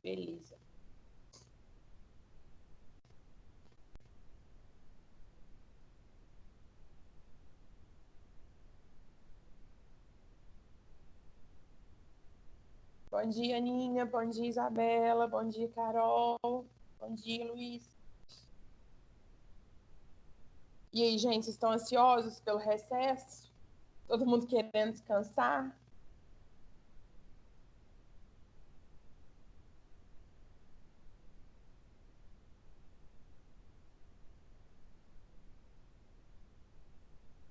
Beleza. Bom dia, Aninha. Bom dia, Isabela. Bom dia, Carol. Bom dia, Luiz. E aí, gente, vocês estão ansiosos pelo recesso? Todo mundo querendo descansar?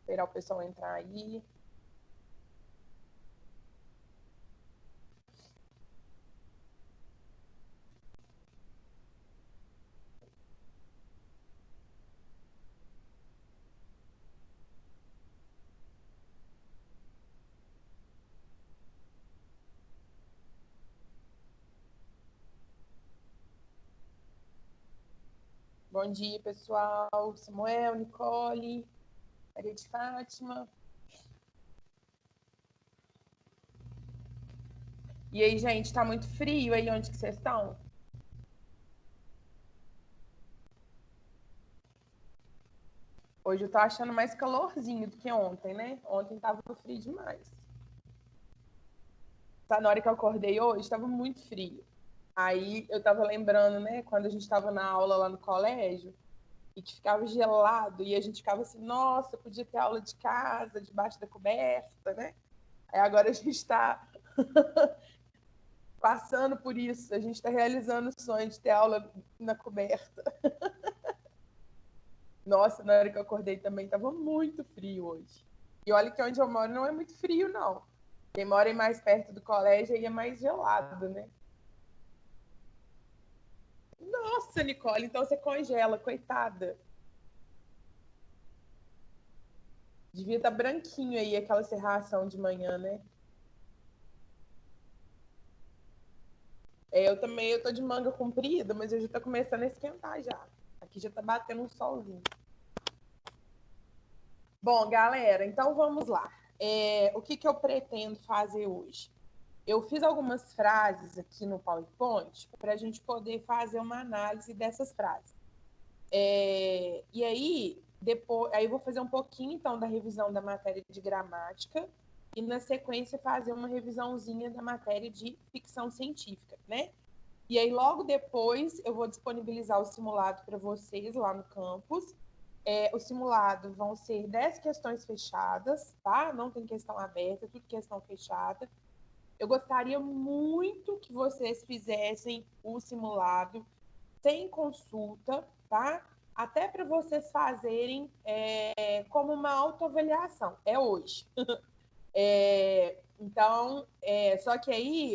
Esperar o pessoal entrar aí. Bom dia, pessoal. Samuel, Nicole, Maria de Fátima. E aí, gente, tá muito frio aí onde que vocês estão? Hoje eu tô achando mais calorzinho do que ontem, né? Ontem tava frio demais. Tá, na hora que eu acordei hoje, tava muito frio. Aí eu tava lembrando, né, quando a gente tava na aula lá no colégio e que ficava gelado e a gente ficava assim, nossa, podia ter aula de casa, debaixo da coberta, né? Aí agora a gente tá passando por isso, a gente tá realizando o sonho de ter aula na coberta. Nossa, na hora que eu acordei também tava muito frio hoje. E olha que onde eu moro não é muito frio, não. Quem mora mais perto do colégio aí é mais gelado, né? Nossa, Nicole, então você congela, coitada. Devia estar branquinho aí aquela serração de manhã, né? É, eu também, eu tô de manga comprida, mas eu já tô começando a esquentar já. Aqui já tá batendo um solzinho. Bom, galera, então vamos lá. O que que eu pretendo fazer hoje? Eu fiz algumas frases aqui no PowerPoint para a gente poder fazer uma análise dessas frases. E aí, depois, aí eu vou fazer um pouquinho então da revisão da matéria de gramática e na sequência fazer uma revisãozinha da matéria de ficção científica, né? E aí logo depois eu vou disponibilizar o simulado para vocês lá no campus. O simulado vão ser 10 questões fechadas, tá? Não tem questão aberta, tudo questão fechada. Eu gostaria muito que vocês fizessem o simulado sem consulta, tá? Até para vocês fazerem como uma autoavaliação. É hoje. Então, só que aí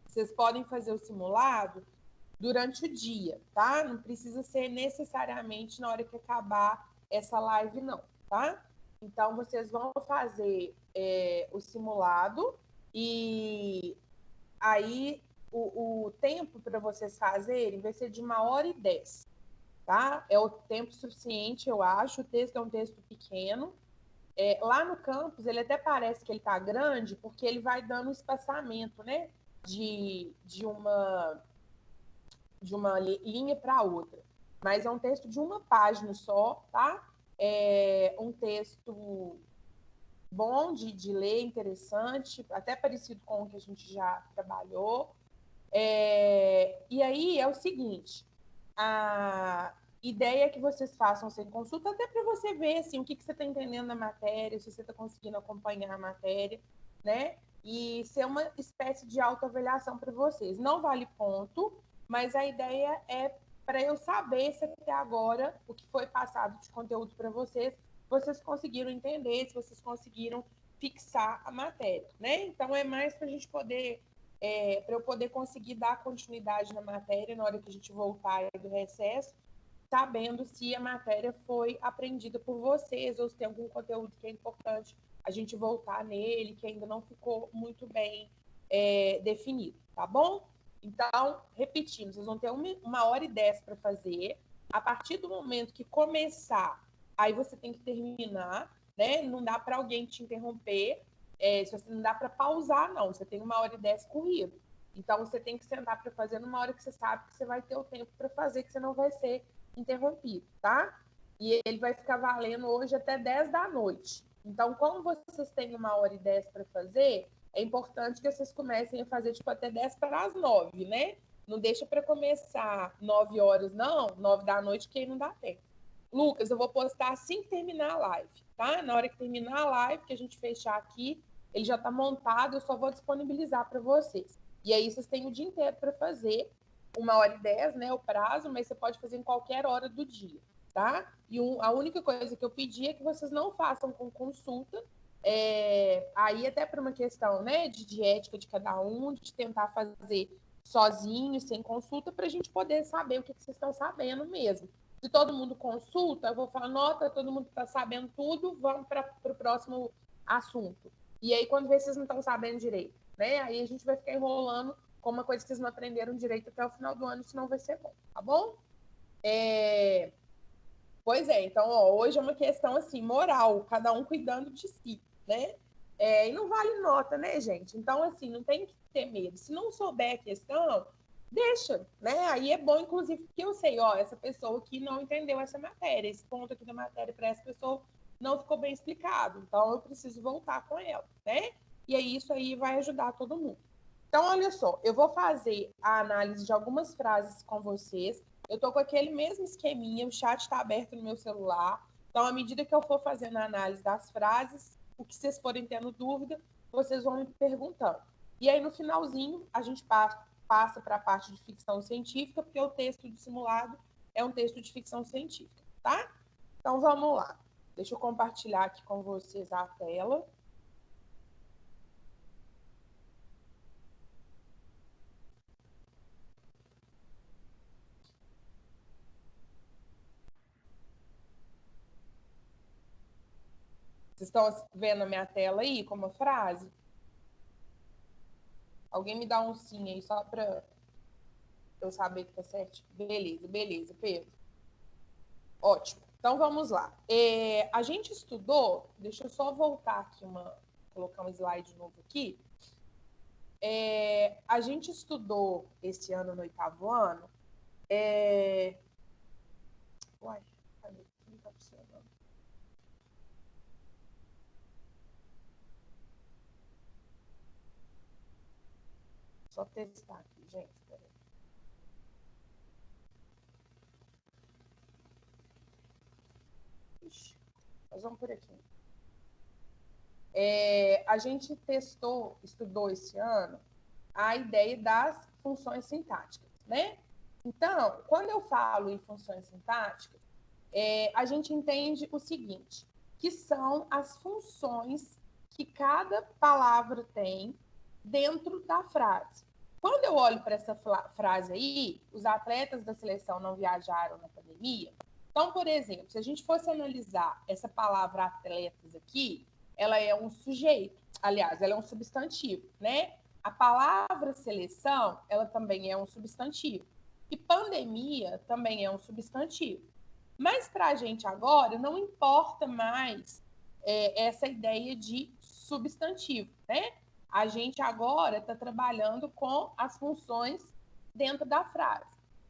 vocês podem fazer o simulado durante o dia, tá? Não precisa ser necessariamente na hora que acabar essa live, não, tá? Então, vocês vão fazer o simulado e aí o tempo para vocês fazerem vai ser de 1h10, tá? É o tempo suficiente, eu acho. O texto é um texto pequeno. Lá no campus, ele até parece que ele tá grande, porque ele vai dando um espaçamento, né? De uma linha para outra. Mas é um texto de uma página só, tá? É um texto bom de ler, interessante, até parecido com o que a gente já trabalhou. E aí é o seguinte, a ideia é que vocês façam sem consulta, até para você ver assim, o que você está entendendo da matéria, se você está conseguindo acompanhar a matéria, né? E ser uma espécie de autoavaliação para vocês. Não vale ponto, mas a ideia é para eu saber se até agora o que foi passado de conteúdo para vocês conseguiram entender, se vocês conseguiram fixar a matéria, né? Então é mais para a gente poder para eu poder conseguir dar continuidade na matéria na hora que a gente voltar do recesso, sabendo se a matéria foi aprendida por vocês ou se tem algum conteúdo que é importante a gente voltar nele, que ainda não ficou muito bem definido, tá bom? Então, repetindo, vocês vão ter 1h10 para fazer. A partir do momento que começar, aí você tem que terminar, né? Não dá para alguém te interromper. se você não dá para pausar, não. Você tem 1h10 corrido. Então, você tem que sentar para fazer numa hora que você sabe que você vai ter o tempo para fazer, que você não vai ser interrompido, tá? E ele vai ficar valendo hoje até 10 da noite. Então, como vocês têm 1h10 para fazer, é importante que vocês comecem a fazer tipo até 10 para as 9, né? Não deixa para começar 9 horas, não, 9 da noite, que aí não dá tempo. Lucas, eu vou postar assim que terminar a live, tá? Na hora que terminar a live, que a gente fechar aqui, ele já está montado, eu só vou disponibilizar para vocês. E aí vocês têm o dia inteiro para fazer, 1h10, né, o prazo, mas você pode fazer em qualquer hora do dia, tá? E a única coisa que eu pedi é que vocês não façam com consulta, aí até por uma questão, né, de ética de cada um, de tentar fazer sozinho, sem consulta, para a gente poder saber o que vocês estão sabendo mesmo. Se todo mundo consulta, eu vou falar, nota, todo mundo está sabendo tudo, vamos para o próximo assunto. E aí, quando vê, vocês não estão sabendo direito, né? Aí a gente vai ficar enrolando com uma coisa que vocês não aprenderam direito até o final do ano, senão vai ser bom, tá bom? Pois é, então, ó, hoje é uma questão, assim, moral, cada um cuidando de si, né? E não vale nota, né, gente? Então, assim, não tem que ter medo. Se não souber a questão, deixa, né? Aí é bom, inclusive, porque eu sei, ó, essa pessoa aqui não entendeu essa matéria, esse ponto aqui da matéria para essa pessoa não ficou bem explicado, então eu preciso voltar com ela, né? E aí isso aí vai ajudar todo mundo. Então, olha só, eu vou fazer a análise de algumas frases com vocês. Eu tô com aquele mesmo esqueminha, o chat está aberto no meu celular. Então, à medida que eu for fazendo a análise das frases, o que vocês forem tendo dúvida, vocês vão me perguntando. E aí, no finalzinho, a gente passa para a parte de ficção científica, porque o texto do simulado é um texto de ficção científica, tá? Então, vamos lá. Deixa eu compartilhar aqui com vocês a tela. Vocês estão vendo a minha tela aí com uma frase? Alguém me dá um sim aí, só para eu saber que tá certo? Beleza, beleza, Pedro. Ótimo. Então, vamos lá. A gente estudou, deixa eu só voltar aqui, colocar um slide novo aqui. A gente estudou esse ano, no 8º ano. Uai, cadê? Não tá funcionando. Só testar aqui, gente. Peraí. Ixi, nós vamos por aqui. A gente estudou esse ano a ideia das funções sintáticas, né? Então, quando eu falo em funções sintáticas, a gente entende o seguinte, que são as funções que cada palavra tem dentro da frase. Quando eu olho para essa frase aí, os atletas da seleção não viajaram na pandemia. Então, por exemplo, se a gente fosse analisar essa palavra atletas aqui, ela é um sujeito, aliás, ela é um substantivo, né? A palavra seleção, ela também é um substantivo. E pandemia também é um substantivo. Mas para a gente agora, não importa mais essa ideia de substantivo, né? A gente agora está trabalhando com as funções dentro da frase.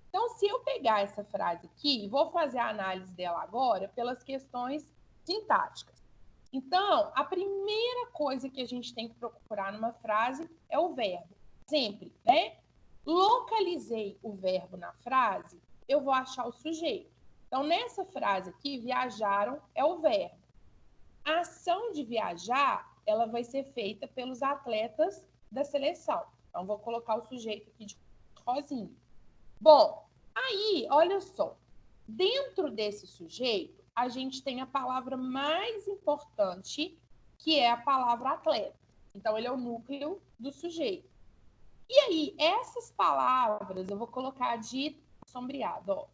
Então, se eu pegar essa frase aqui e vou fazer a análise dela agora pelas questões sintáticas. Então, a primeira coisa que a gente tem que procurar numa frase é o verbo. Sempre, né? Localizei o verbo na frase, eu vou achar o sujeito. Então, nessa frase aqui, viajaram é o verbo. A ação de viajar, ela vai ser feita pelos atletas da seleção. Então, vou colocar o sujeito aqui de rosinha. Bom, aí, olha só. Dentro desse sujeito, a gente tem a palavra mais importante, que é a palavra atleta. Então, ele é o núcleo do sujeito. E aí, essas palavras, eu vou colocar de sombreado, ó.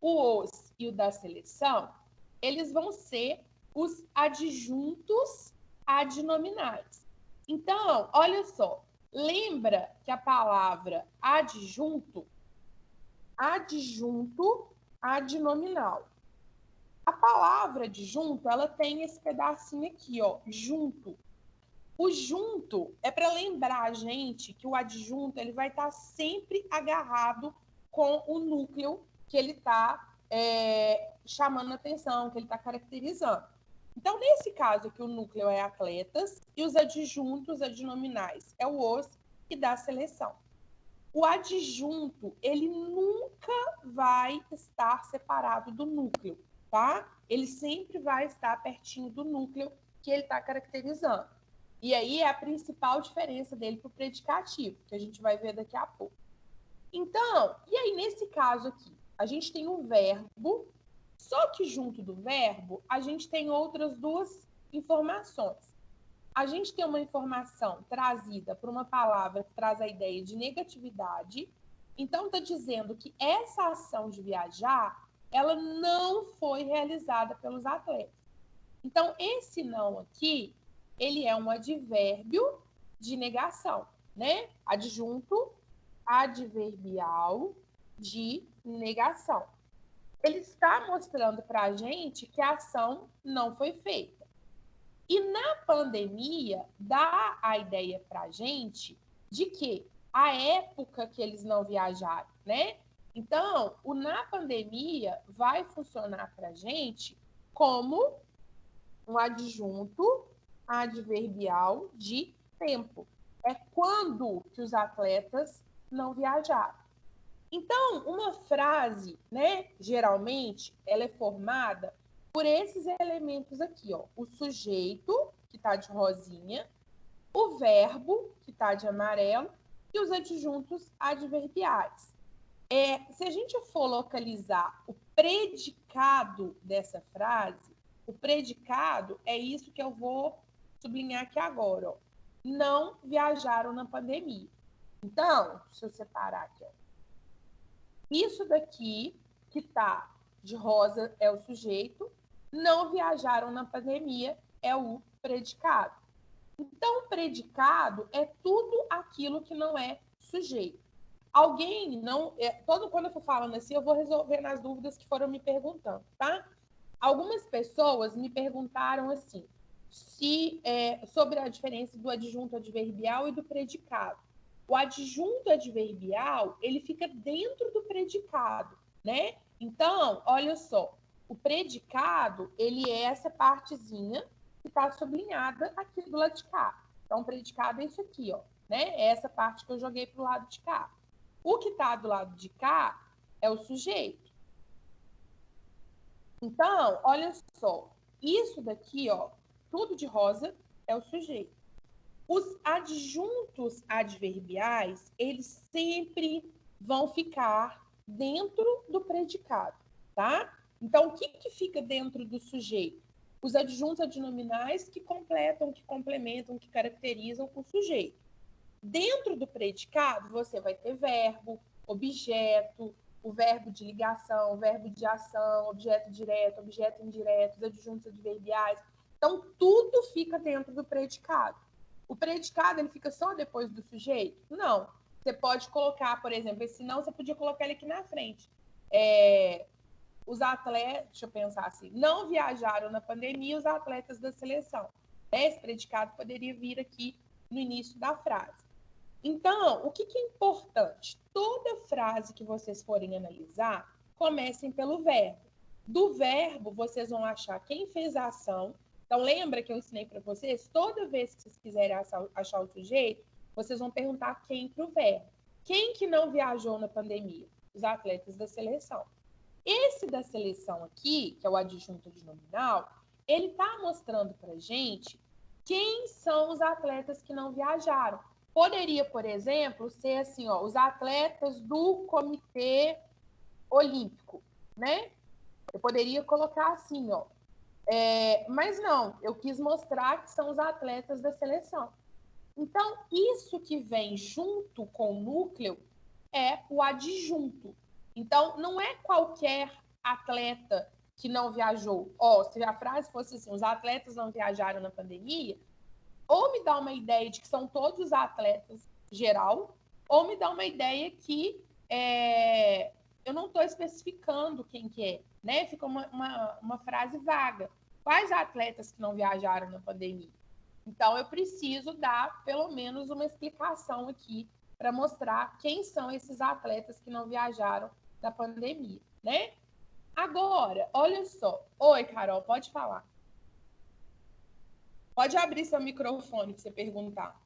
O os e o da seleção, eles vão ser os adjuntos adnominais. Então, olha só, lembra que a palavra adjunto adnominal. A palavra adjunto, ela tem esse pedacinho aqui, ó, junto. O junto é para lembrar a gente que o adjunto ele vai estar sempre agarrado com o núcleo que ele está chamando a atenção, que ele está caracterizando. Então, nesse caso aqui, o núcleo é atletas e os adjuntos, adnominais, é o os e da seleção. O adjunto, ele nunca vai estar separado do núcleo, tá? Ele sempre vai estar pertinho do núcleo que ele está caracterizando. E aí é a principal diferença dele para o predicativo, que a gente vai ver daqui a pouco. Então, e aí nesse caso aqui, a gente tem um verbo, só que junto do verbo, a gente tem outras duas informações. A gente tem uma informação trazida por uma palavra que traz a ideia de negatividade. Então, está dizendo que essa ação de viajar, ela não foi realizada pelos atletas. Então, esse não aqui, ele é um advérbio de negação, né? Adjunto adverbial de negação. Ele está mostrando para a gente que a ação não foi feita. E na pandemia, dá a ideia para a gente de que a época que eles não viajaram, né? Então, o na pandemia vai funcionar para a gente como um adjunto adverbial de tempo. É quando que os atletas não viajaram. Então, uma frase, né, geralmente, ela é formada por esses elementos aqui, ó. O sujeito, que está de rosinha, o verbo, que está de amarelo, e os adjuntos adverbiais. Se a gente for localizar o predicado dessa frase, o predicado é isso que eu vou sublinhar aqui agora, ó. Não viajaram na pandemia. Então, deixa eu separar aqui, ó. Isso daqui, que está de rosa, é o sujeito. Não viajaram na pandemia, é o predicado. Então, o predicado é tudo aquilo que não é sujeito. Alguém não... quando eu for falando assim, eu vou resolvendo as dúvidas que foram me perguntando, tá? Algumas pessoas me perguntaram assim, sobre a diferença do adjunto adverbial e do predicado. O adjunto adverbial, ele fica dentro do predicado, né? Então, olha só, o predicado, ele é essa partezinha que está sublinhada aqui do lado de cá. Então, o predicado é isso aqui, ó, né? É essa parte que eu joguei para o lado de cá. O que está do lado de cá é o sujeito. Então, olha só, isso daqui, ó, tudo de rosa é o sujeito. Os adjuntos adverbiais, eles sempre vão ficar dentro do predicado, tá? Então, o que fica dentro do sujeito? Os adjuntos adnominais que completam, que complementam, que caracterizam o sujeito. Dentro do predicado, você vai ter verbo, objeto, o verbo de ligação, o verbo de ação, objeto direto, objeto indireto, os adjuntos adverbiais. Então, tudo fica dentro do predicado. O predicado, ele fica só depois do sujeito? Não. Você pode colocar, por exemplo, esse não, você podia colocar ele aqui na frente. Os atletas, deixa eu pensar assim, não viajaram na pandemia os atletas da seleção. Esse predicado poderia vir aqui no início da frase. Então, o que é importante? Toda frase que vocês forem analisar, comecem pelo verbo. Do verbo, vocês vão achar quem fez a ação. Então, lembra que eu ensinei para vocês? Toda vez que vocês quiserem achar o sujeito, vocês vão perguntar quem para o verbo. Quem que não viajou na pandemia? Os atletas da seleção. Esse da seleção aqui, que é o adjunto adnominal, ele está mostrando para a gente quem são os atletas que não viajaram. Poderia, por exemplo, ser assim, ó, os atletas do Comitê Olímpico, né? Eu poderia colocar assim, ó. Mas não, eu quis mostrar que são os atletas da seleção. Então, isso que vem junto com o núcleo é o adjunto. Então, não é qualquer atleta que não viajou. Se a frase fosse assim, os atletas não viajaram na pandemia, ou me dá uma ideia de que são todos os atletas geral, ou me dá uma ideia que eu não estou especificando quem que é, né? Fica uma frase vaga. Quais atletas que não viajaram na pandemia? Então, eu preciso dar pelo menos uma explicação aqui para mostrar quem são esses atletas que não viajaram da pandemia, né? Agora, olha só. Oi, Carol, pode falar. Pode abrir seu microfone para você perguntar.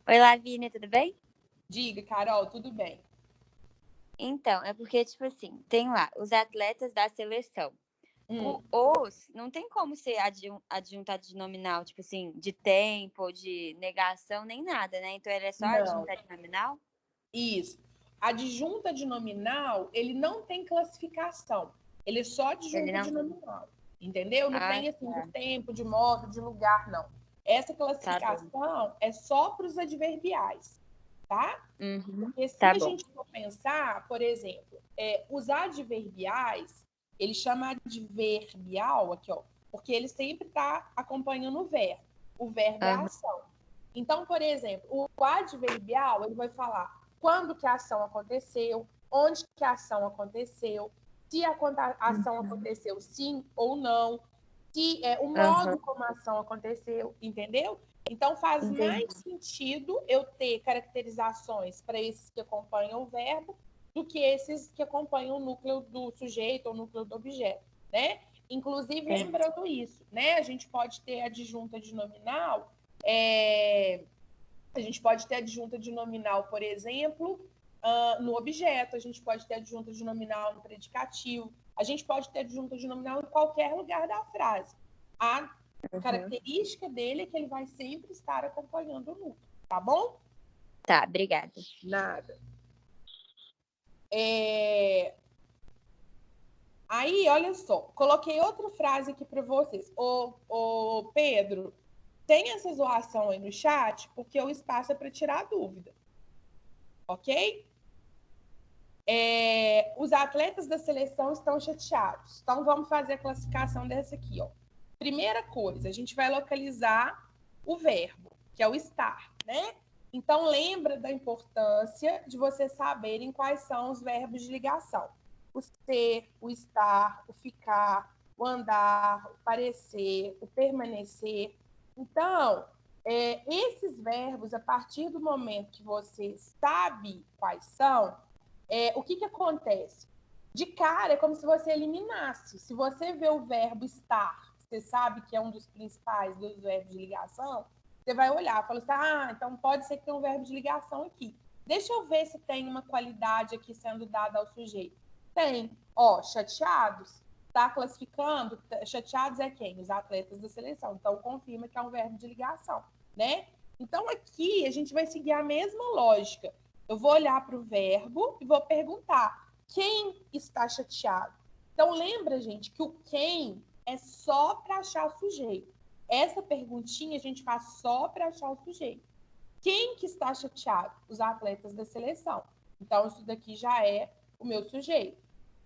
Oi, Lavínia, tudo bem? Diga, Carol, tudo bem? Então, é porque, tipo assim, tem lá os atletas da seleção. Não tem como ser adjuntado tipo assim, de tempo, de negação, nem nada, né? Então ele é só Não, adjuntado. isso. Adjunta de nominal, ele não tem classificação. Ele é só Ele adjunta de não. nominal. Entendeu? Não Ah, tem assim de tá. tempo, de modo, de lugar, não. Essa Tá bom. classificação é só para os adverbiais, tá? Uhum, Porque se tá a bom. gente for pensar, por exemplo, os adverbiais, ele chama adverbial aqui, ó, porque ele sempre está acompanhando o verbo. O verbo é a Aham, ação. Então, por exemplo, o adverbial, ele vai falar quando que a ação aconteceu, onde que a ação aconteceu, se a ação aconteceu sim ou não, se o aham, modo como a ação aconteceu, entendeu? Então, faz mais entendi. sentido eu ter caracterizações para esses que acompanham o verbo do que esses que acompanham o núcleo do sujeito ou o núcleo do objeto, né? Inclusive, lembrando isso, né? A gente pode ter adjunta de nominal, a gente pode ter adjunta de nominal, por exemplo, no objeto, a gente pode ter adjunta de nominal no predicativo, a gente pode ter adjunta de nominal em qualquer lugar da frase. A característica dele é que ele vai sempre estar acompanhando o núcleo, tá bom? Tá, obrigada. Nada. Aí, olha só, coloquei outra frase aqui para vocês. Ô, Pedro, tem essa zoação aí no chat, porque o espaço é para tirar dúvida. Ok? Os atletas da seleção estão chateados. Então, vamos fazer a classificação dessa aqui. Ó. Primeira coisa, a gente vai localizar o verbo, que é o estar, né? Então, lembra da importância de vocês saberem quais são os verbos de ligação. O ser, o estar, o ficar, o andar, o parecer, o permanecer. Então, esses verbos, a partir do momento que você sabe quais são, o que acontece? De cara, é como se você eliminasse. Se você vê o verbo estar, você sabe que é um dos principais dos verbos de ligação, você vai olhar e fala assim, então pode ser que tenha um verbo de ligação aqui. Deixa eu ver se tem uma qualidade aqui sendo dada ao sujeito. Tem. Ó, chateados. Está classificando? Chateados é quem? Os atletas da seleção. Então, confirma que é um verbo de ligação, né? Então, aqui, a gente vai seguir a mesma lógica. Eu vou olhar para o verbo e vou perguntar quem está chateado. Então, lembra, gente, que o quem é só para achar o sujeito. Essa perguntinha a gente faz só para achar o sujeito. Quem que está chateado? Os atletas da seleção. Então, isso daqui já é o meu sujeito.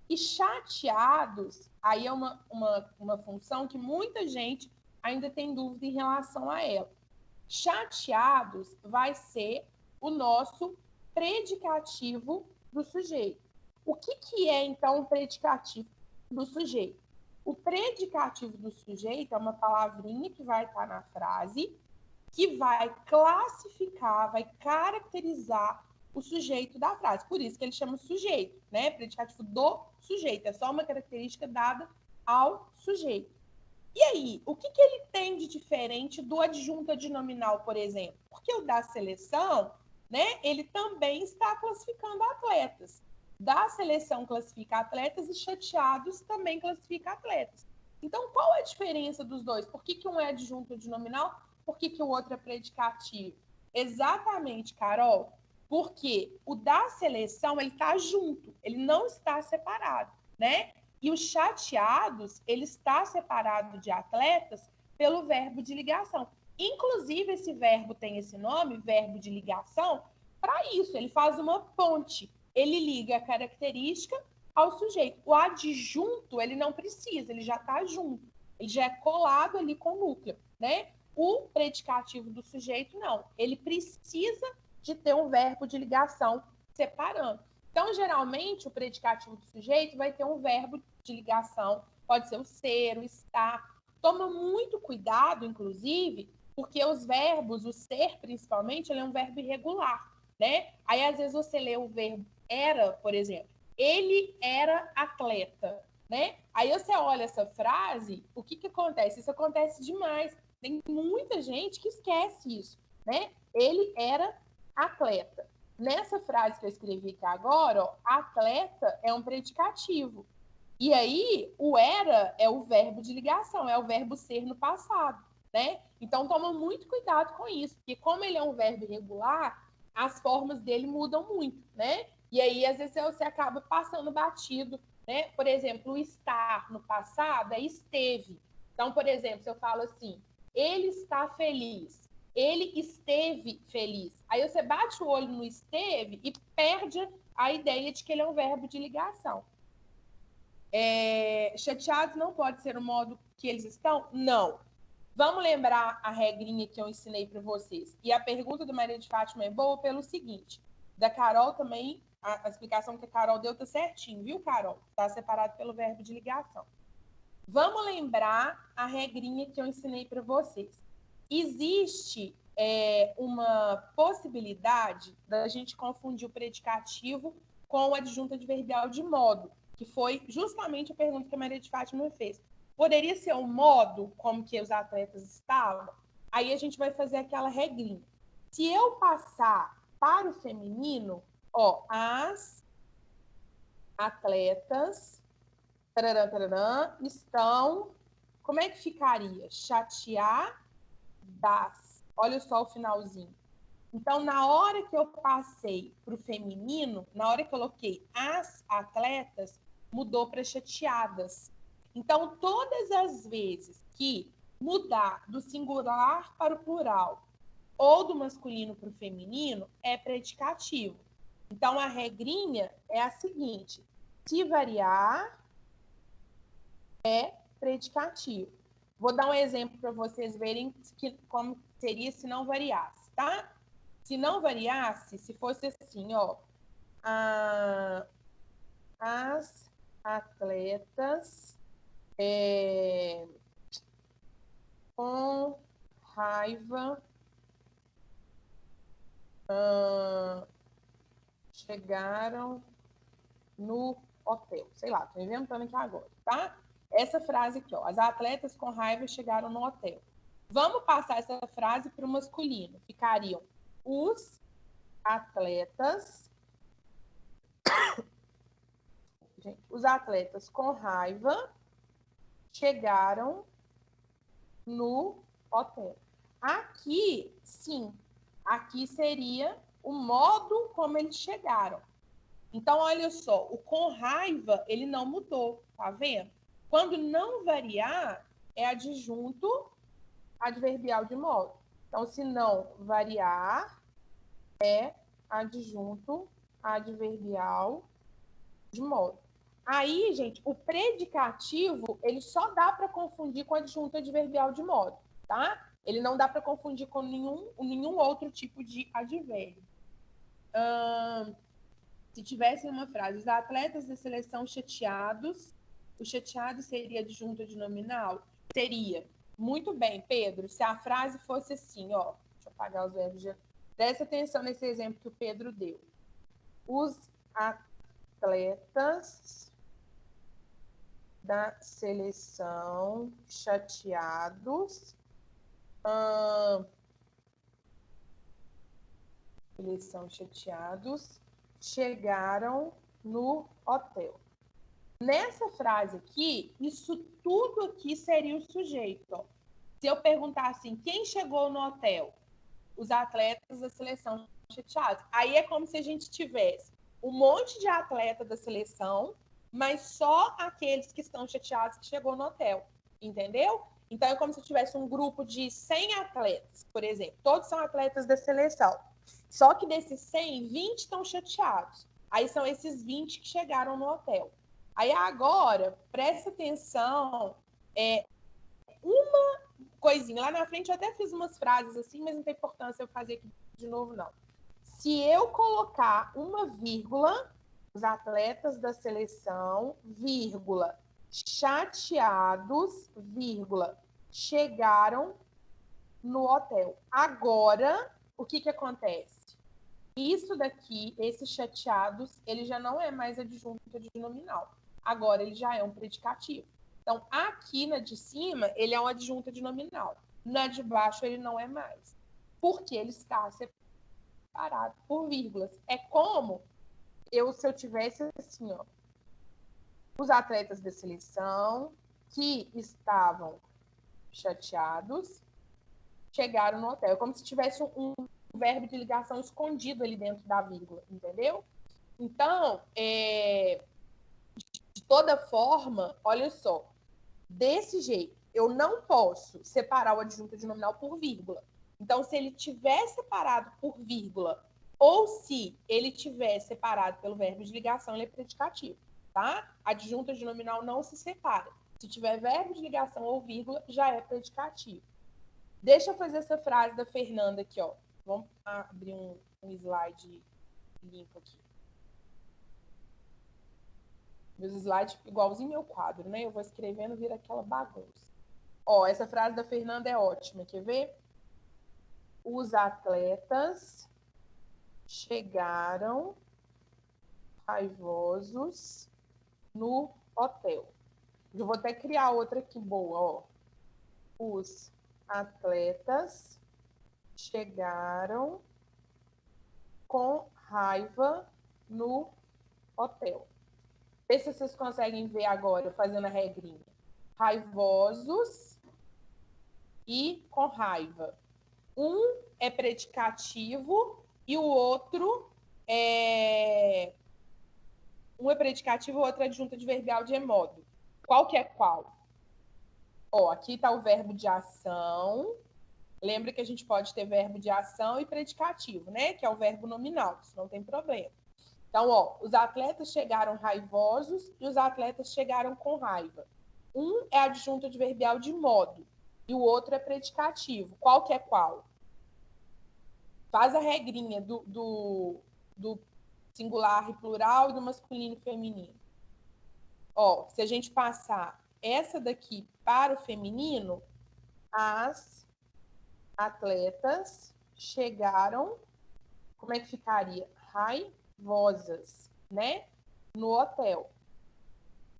E chateados, aí é uma função que muita gente ainda tem dúvida em relação a ela. Chateados vai ser o nosso predicativo do sujeito. O que é, então, o predicativo do sujeito? O predicativo do sujeito é uma palavrinha que vai estar na frase, que vai classificar, vai caracterizar o sujeito da frase. Por isso que ele chama sujeito, né? Predicativo do sujeito. É só uma característica dada ao sujeito. E aí, o que ele tem de diferente do adjunta de nominal, por exemplo? Porque o da seleção, né, ele também está classificando atletas. Da seleção classifica atletas e chateados também classifica atletas. Então, qual é a diferença dos dois? Por que um é adjunto de nominal? Por que o outro é predicativo? Exatamente, Carol. Porque o da seleção, ele está junto, ele não está separado, né? E os chateados, ele está separado de atletas pelo verbo de ligação. Inclusive, esse verbo tem esse nome, verbo de ligação, para isso, ele faz uma ponte. Ele liga a característica ao sujeito. O adjunto, ele não precisa, ele já está junto. Ele já é colado ali com o núcleo, né? O predicativo do sujeito, não. Ele precisa de ter um verbo de ligação separando. Então, geralmente, o predicativo do sujeito vai ter um verbo de ligação, pode ser o ser, o estar, Toma muito cuidado, inclusive, porque os verbos, o ser principalmente, ele é um verbo irregular, né? Aí, às vezes, você lê o verbo era, por exemplo, ele era atleta, né? Aí você olha essa frase, o que acontece? Isso acontece demais. Tem muita gente que esquece isso, né? Ele era atleta. Nessa frase que eu escrevi aqui agora, ó, atleta é um predicativo. E aí, o era é o verbo de ligação, é o verbo ser no passado, né? Então, toma muito cuidado com isso, porque como ele é um verbo irregular, as formas dele mudam muito, né? E aí, às vezes, você acaba passando batido, né? Por exemplo, o estar no passado é esteve. Então, por exemplo, se eu falo assim, ele está feliz, ele esteve feliz. Aí você bate o olho no esteve e perde a ideia de que ele é um verbo de ligação. Chateados não pode ser o modo que eles estão? Não. Vamos lembrar a regrinha que eu ensinei para vocês. E a pergunta do Maria de Fátima é boa pelo seguinte. Da Carol também, a explicação que a Carol deu tá certinho, viu, Carol? Tá separado pelo verbo de ligação. Vamos lembrar a regrinha que eu ensinei para vocês. Existe uma possibilidade da gente confundir o predicativo com o adjunto adverbial de modo, que foi justamente a pergunta que a Maria de Fátima fez. Poderia ser o modo como que os atletas estavam? Aí a gente vai fazer aquela regrinha. Se eu passar para o feminino, ó, as atletas estão... Como é que ficaria? Chateadas. Olha só o finalzinho. Então, na hora que eu passei para o feminino, na hora que eu coloquei as atletas, mudou para chateadas. Então, todas as vezes que mudar do singular para o plural ou do masculino para o feminino, é predicativo. Então, a regrinha é a seguinte: se variar, é predicativo. Vou dar um exemplo para vocês verem como seria se não variasse, tá? Se não variasse, se fosse assim, ó, as atletas com raiva chegaram no hotel. Sei lá, tô inventando aqui agora, tá? Essa frase aqui, ó, as atletas com raiva chegaram no hotel. Vamos passar essa frase para o masculino. Ficariam os atletas... Gente, os atletas com raiva chegaram no hotel. Aqui, sim, aqui seria o modo como eles chegaram. Então, olha só, o com raiva, ele não mudou, tá vendo? Quando não variar, é adjunto adverbial de modo. Então, se não variar, é adjunto adverbial de modo. Aí, gente, o predicativo, ele só dá para confundir com adjunto adverbial de modo, tá? Ele não dá para confundir com nenhum outro tipo de advérbio. Se tivesse uma frase, os atletas da seleção chateados, o chateado seria adjunto de nominal? Seria. Muito bem, Pedro. Se a frase fosse assim, ó, deixa eu apagar os verbos. Presta atenção nesse exemplo que o Pedro deu. Os atletas da seleção chateados. Eles são chateados. Chegaram no hotel. Nessa frase aqui, isso tudo aqui seria o sujeito. Ó. Se eu perguntar assim, quem chegou no hotel? Os atletas da seleção chateados. Aí é como se a gente tivesse um monte de atleta da seleção, mas só aqueles que estão chateados que chegou no hotel. Entendeu? Então é como se tivesse um grupo de 100 atletas, por exemplo. Todos são atletas da seleção. Só que desses 100, 20 estão chateados. Aí são esses 20 que chegaram no hotel. Aí agora, presta atenção, uma coisinha. Lá na frente eu até fiz umas frases assim, mas não tem importância eu fazer aqui de novo, não. Se eu colocar uma vírgula, os atletas da seleção, vírgula, chateados, vírgula, chegaram no hotel. Agora, o que acontece? Isso daqui, esses chateados, ele já não é mais adjunta de nominal. Agora, ele já é um predicativo. Então, aqui na de cima, ele é uma adjunta de nominal. Na de baixo, ele não é mais. Porque ele está separado por vírgulas. É como se eu tivesse assim, ó, os atletas da seleção que estavam chateados chegaram no hotel. É como se tivesse um verbo de ligação escondido ali dentro da vírgula, entendeu? Então, de toda forma, olha só, desse jeito, eu não posso separar o adjunto de nominal por vírgula. Então, se ele tiver separado por vírgula ou se ele tiver separado pelo verbo de ligação, ele é predicativo, tá? Adjunta de nominal não se separa. Se tiver verbo de ligação ou vírgula, já é predicativo. Deixa eu fazer essa frase da Fernanda aqui, ó. Vamos abrir um slide limpo aqui. Meus slides igualzinho meu quadro, né? Eu vou escrevendo, vira aquela bagunça. Ó, essa frase da Fernanda é ótima. Quer ver? Os atletas chegaram raivosos no hotel. Eu vou até criar outra aqui boa, ó. Os atletas chegaram com raiva no hotel. Vê se vocês conseguem ver agora, fazendo a regrinha. Raivosos e com raiva. Um é predicativo e o outro é... Um é predicativo, o outro é adjunta adverbial de modo. Qual que é qual? Ó, aqui está o verbo de ação. Lembra que a gente pode ter verbo de ação e predicativo, né? Que é o verbo nominal, isso não tem problema. Então, ó, os atletas chegaram raivosos e os atletas chegaram com raiva. Um é adjunto adverbial de modo e o outro é predicativo. Qual que é qual? Faz a regrinha do singular e plural e do masculino e feminino. Ó, se a gente passar essa daqui para o feminino, as atletas chegaram, como é que ficaria? Raivosas, né? No hotel.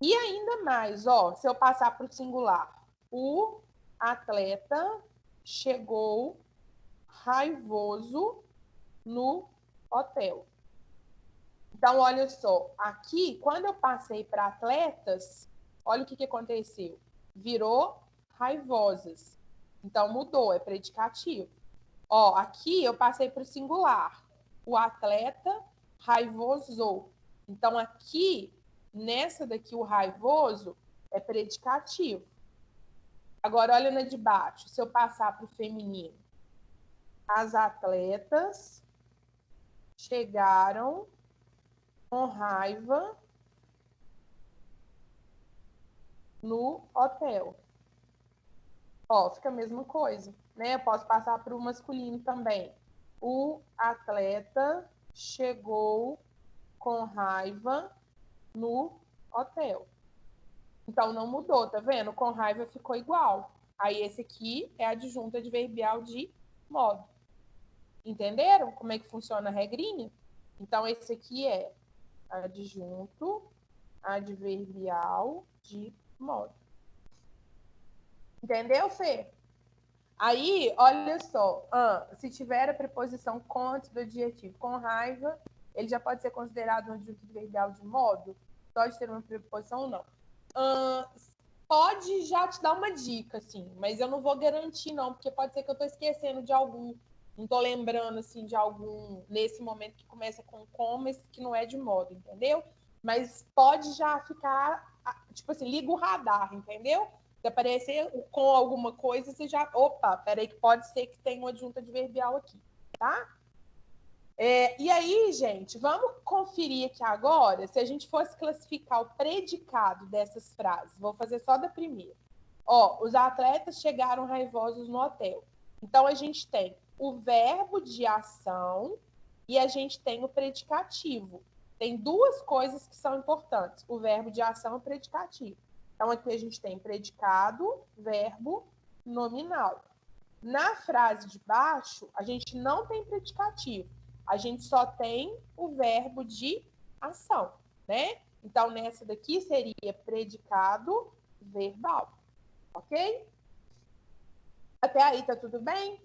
E ainda mais, ó, se eu passar para o singular, o atleta chegou raivoso no hotel. Então, olha só, aqui, quando eu passei para atletas, olha o que aconteceu. Virou raivosas. Então, mudou, é predicativo. Ó, aqui eu passei para o singular. O atleta raivosou. Então, aqui, nessa daqui, o raivoso é predicativo. Agora, olha na de baixo. Se eu passar para o feminino. As atletas chegaram com raiva no hotel. Ó, fica a mesma coisa, né? Eu posso passar para o masculino também. O atleta chegou com raiva no hotel. Então, não mudou, tá vendo? Com raiva ficou igual. Aí, esse aqui é adjunto adverbial de modo. Entenderam como é que funciona a regrinha? Então, esse aqui é adjunto adverbial de modo. Entendeu, Fê? Aí, olha só, se tiver a preposição com antes do adjetivo com raiva, ele já pode ser considerado um adjunto adverbial de modo? Pode ter uma preposição ou não? Pode já te dar uma dica, assim, mas eu não vou garantir, não, porque pode ser que eu estou esquecendo de algum, não estou lembrando, assim, de algum, nesse momento que começa com, mas que não é de modo, entendeu? Mas pode já ficar, tipo assim, liga o radar, entendeu? Se aparecer com alguma coisa, você já... Opa, peraí, que pode ser que tenha um adjunto adverbial aqui, tá? E aí, gente, vamos conferir aqui agora, se a gente fosse classificar o predicado dessas frases. Vou fazer só da primeira. Ó, os atletas chegaram raivosos no hotel. Então, a gente tem o verbo de ação e a gente tem o predicativo. Tem duas coisas que são importantes, o verbo de ação e o predicativo. Então, aqui a gente tem predicado, verbo nominal. Na frase de baixo, a gente não tem predicativo. A gente só tem o verbo de ação, né? Então, nessa daqui seria predicado verbal, ok? Até aí tá tudo bem?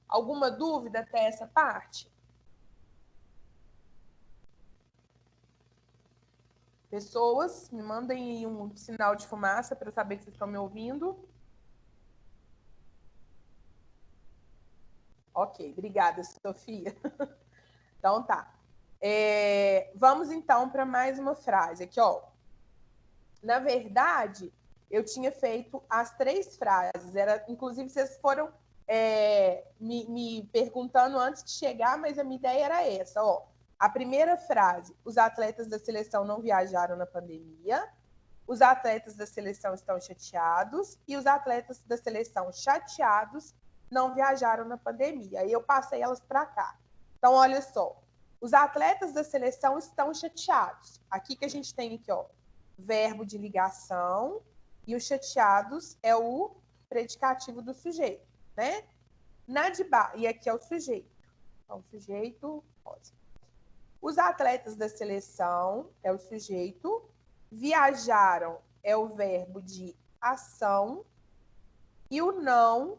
Alguma dúvida até essa parte? Pessoas, me mandem um sinal de fumaça para eu saber que vocês estão me ouvindo. Ok, obrigada, Sofia. Então tá. Vamos então para mais uma frase aqui, ó. Na verdade, eu tinha feito as 3 frases. Inclusive, vocês foram me perguntando antes de chegar, mas a minha ideia era essa, ó. A primeira frase: os atletas da seleção não viajaram na pandemia. Os atletas da seleção estão chateados e os atletas da seleção chateados não viajaram na pandemia. Aí eu passei elas para cá. Então, olha só. Os atletas da seleção estão chateados. Aqui que a gente tem aqui, ó, verbo de ligação, e os chateados é o predicativo do sujeito, né? E aqui é o sujeito. Então, o sujeito... Os atletas da seleção é o sujeito. Viajaram é o verbo de ação. E o não,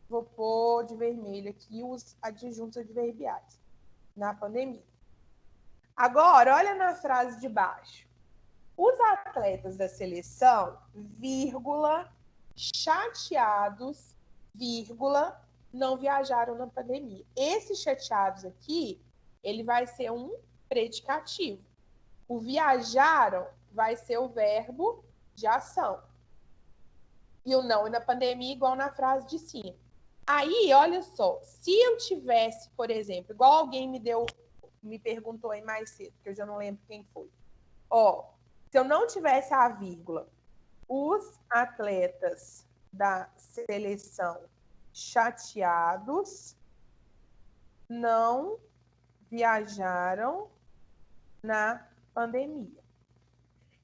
vou pôr de vermelho aqui os adjuntos adverbiais na pandemia. Agora, olha na frase de baixo. Os atletas da seleção, vírgula, chateados, vírgula, não viajaram na pandemia. Esses chateados aqui, ele vai ser um predicativo. O viajaram vai ser o verbo de ação. E o não na pandemia, igual na frase de cima. Aí, olha só, se eu tivesse, por exemplo, igual alguém me perguntou aí mais cedo, que eu já não lembro quem foi. Ó, se eu não tivesse a vírgula, os atletas da seleção chateados não viajaram na pandemia.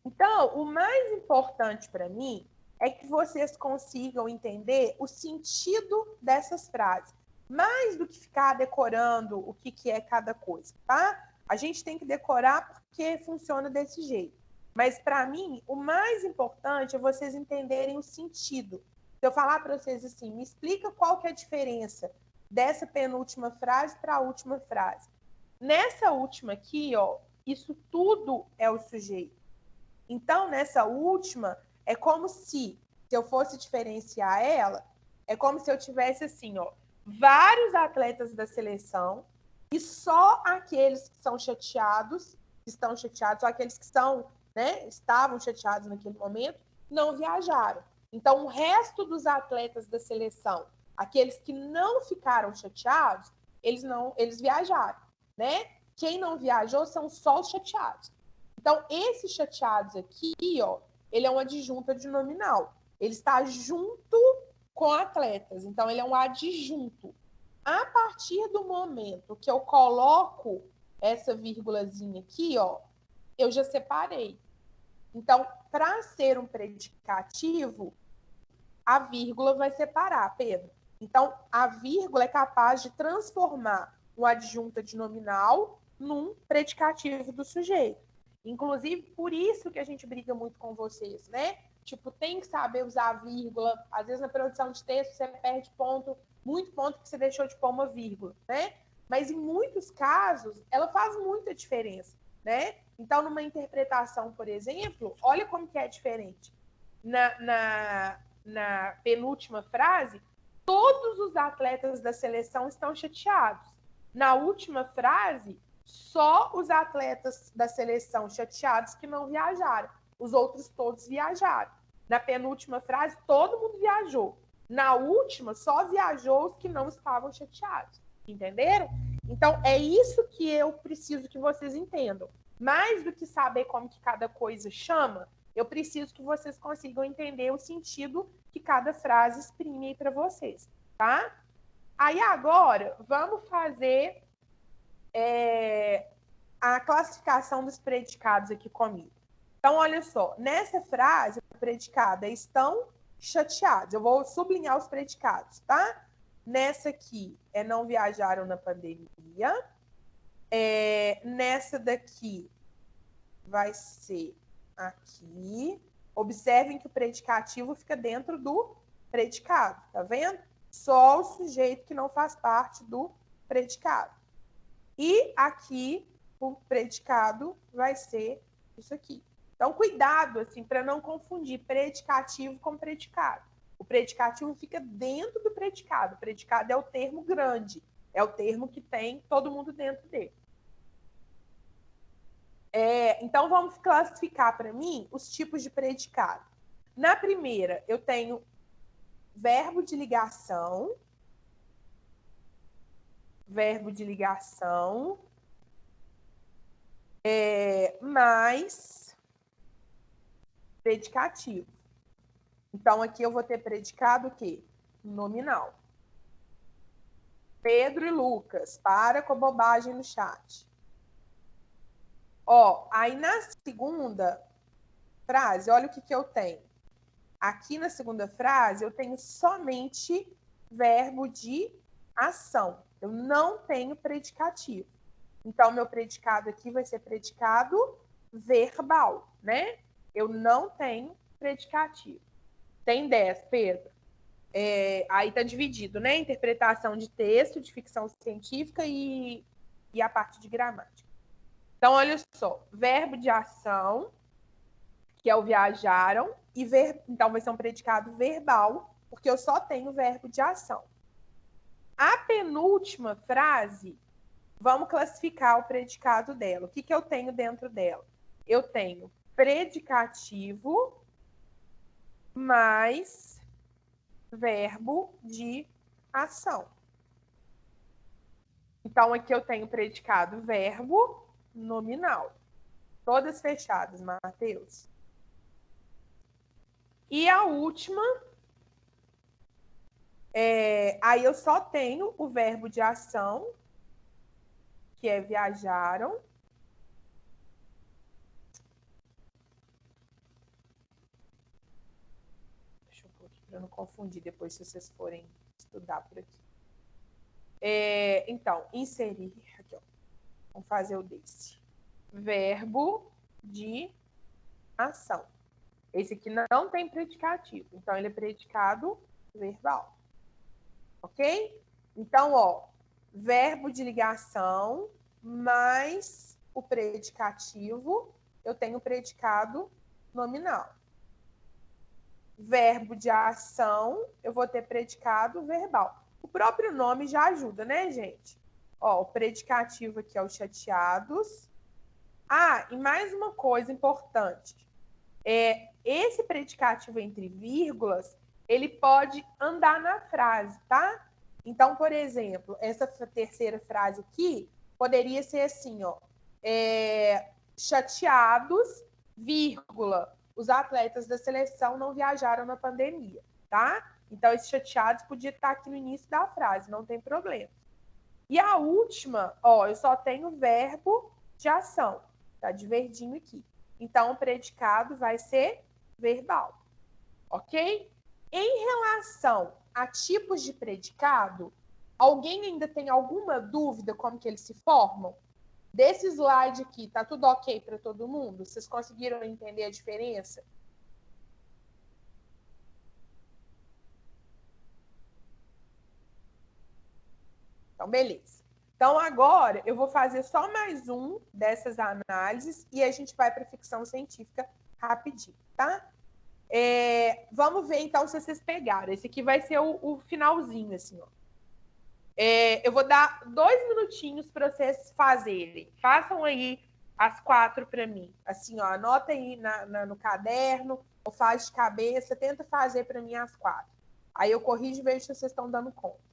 Então, o mais importante para mim é que vocês consigam entender o sentido dessas frases, mais do que ficar decorando o que é cada coisa, tá? A gente tem que decorar porque funciona desse jeito. Mas, para mim, o mais importante é vocês entenderem o sentido. Se eu falar para vocês assim, me explica qual que é a diferença dessa penúltima frase para a última frase. Nessa última aqui, ó, isso tudo é o sujeito. Então, nessa última, é como se eu fosse diferenciar ela, é como se eu tivesse assim, ó, vários atletas da seleção e só aqueles que são chateados, estão chateados, só aqueles que são, né, estavam chateados naquele momento, não viajaram. Então, o resto dos atletas da seleção, aqueles que não ficaram chateados, eles viajaram, né? Quem não viajou são só os chateados. Então, esses chateados aqui, ó, ele é um adjunto adnominal. Ele está junto com atletas. Então, ele é um adjunto. A partir do momento que eu coloco essa vírgulazinha aqui, ó, eu já separei. Então, para ser um predicativo, a vírgula vai separar, Pedro. Então, a vírgula é capaz de transformar o adjunto adnominal num predicativo do sujeito. Inclusive, por isso que a gente briga muito com vocês, né? Tipo, tem que saber usar a vírgula. Às vezes, na produção de texto, você perde ponto, muito ponto que você deixou de pôr uma vírgula, né? Mas, em muitos casos, ela faz muita diferença, né? Então, numa interpretação, por exemplo, olha como que é diferente. Na penúltima frase, todos os atletas da seleção estão chateados. Na última frase, só os atletas da seleção chateados que não viajaram. Os outros todos viajaram. Na penúltima frase, todo mundo viajou. Na última, só viajou os que não estavam chateados. Entenderam? Então, é isso que eu preciso que vocês entendam. Mais do que saber como que cada coisa chama, eu preciso que vocês consigam entender o sentido que cada frase exprime aí para vocês, tá? Aí agora, vamos fazer a classificação dos predicados aqui comigo. Então, olha só, nessa frase, o predicado é estão chateados. Eu vou sublinhar os predicados, tá? Nessa aqui não viajaram na pandemia. Nessa daqui vai ser aqui. Observem que o predicativo fica dentro do predicado, tá vendo? Só o sujeito que não faz parte do predicado. E aqui o predicado vai ser isso aqui. Então, cuidado, assim, para não confundir predicativo com predicado. O predicativo fica dentro do predicado. O predicado é o termo grande, é o termo que tem todo mundo dentro dele. Então, vamos classificar para mim os tipos de predicado. Na primeira, eu tenho verbo de ligação, mais predicativo. Então, aqui eu vou ter predicado o quê? Nominal. Pedro e Lucas, para com a bobagem no chat. Aí na segunda frase, olha o que eu tenho. Aqui na segunda frase, eu tenho somente verbo de ação. Eu não tenho predicativo. Então, meu predicado aqui vai ser predicado verbal, né? Eu não tenho predicativo. Tem 10, Pedro. Aí está dividido, né? Interpretação de texto, de ficção científica e a parte de gramática. Então, olha só. Verbo de ação, que é o viajaram, então vai ser um predicado verbal, porque eu só tenho verbo de ação. A penúltima frase, vamos classificar o predicado dela. O que eu tenho dentro dela? Eu tenho predicativo mais verbo de ação. Então, aqui eu tenho predicado verbo nominal. Todas fechadas, Matheus. E a última, aí eu só tenho o verbo de ação, que é viajaram. Deixa eu pôr aqui para não confundir depois se vocês forem estudar por aqui. Então, inserir, aqui, ó. Vamos fazer o desse. Verbo de ação. Esse aqui não tem predicativo, então ele é predicado verbal. Ok? Então, verbo de ligação mais o predicativo, eu tenho predicado nominal. Verbo de ação, eu vou ter predicado verbal. O próprio nome já ajuda, né, gente? O predicativo aqui é o chateados. E mais uma coisa importante. Esse predicativo entre vírgulas, ele pode andar na frase, tá? Então, por exemplo, essa terceira frase aqui poderia ser assim, chateados, vírgula, os atletas da seleção não viajaram na pandemia, tá? Então, esses chateados podia estar aqui no início da frase, não tem problema. E a última, eu só tenho verbo de ação, tá de verdinho aqui. Então, o predicado vai ser verbal, ok? Em relação a tipos de predicado, alguém ainda tem alguma dúvida como que eles se formam? Desse slide aqui, tá tudo ok para todo mundo? Vocês conseguiram entender a diferença? Então, beleza. Então, agora eu vou fazer só mais um dessas análises e a gente vai para a ficção científica rapidinho, tá? Vamos ver, então, se vocês pegaram. Esse aqui vai ser o finalzinho, assim, ó. Eu vou dar 2 minutinhos para vocês fazerem. Façam aí as 4 para mim. Assim, ó, anota aí no caderno, ou faz de cabeça, tenta fazer para mim as 4. Aí eu corrijo e vejo se vocês estão dando conta.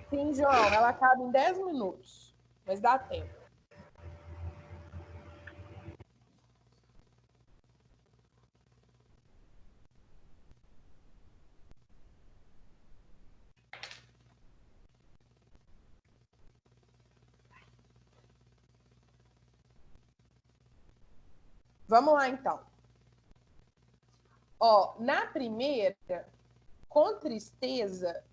Sim, João, ela acaba em 10 minutos, mas dá tempo. Vamos lá, então. Ó, na primeira, com tristeza,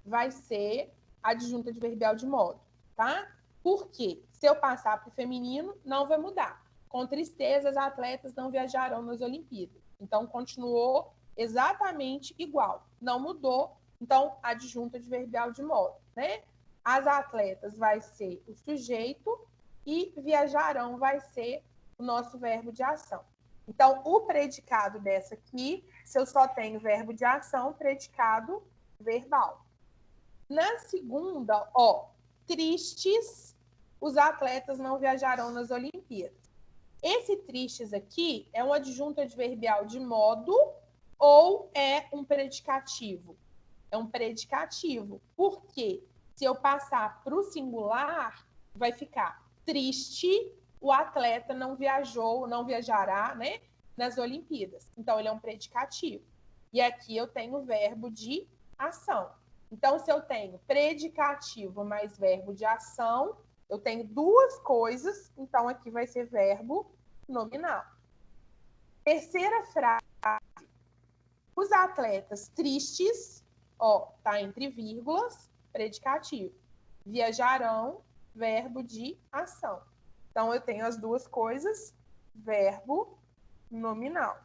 vai ser adjunta adverbial de modo, tá? Por quê? Se eu passar para o feminino, não vai mudar. Com tristeza, as atletas não viajarão nas Olimpíadas. Então, continuou exatamente igual. Não mudou. Então, adjunta adverbial de modo, né? As atletas vai ser o sujeito e viajarão vai ser o nosso verbo de ação. Então, o predicado dessa aqui, se eu só tenho verbo de ação, predicado verbal. Na segunda, ó, tristes, os atletas não viajarão nas Olimpíadas. Esse tristes aqui é um adjunto adverbial de modo ou é um predicativo? É um predicativo. Por quê? Se eu passar para o singular, vai ficar triste, o atleta não viajou, não viajará, né, nas Olimpíadas. Então, ele é um predicativo. E aqui eu tenho o verbo de ação. Então, se eu tenho predicativo mais verbo de ação, eu tenho duas coisas, então aqui vai ser verbo nominal. Terceira frase. Os atletas tristes, ó, tá entre vírgulas, predicativo. Viajarão, verbo de ação. Então, eu tenho as duas coisas, verbo nominal.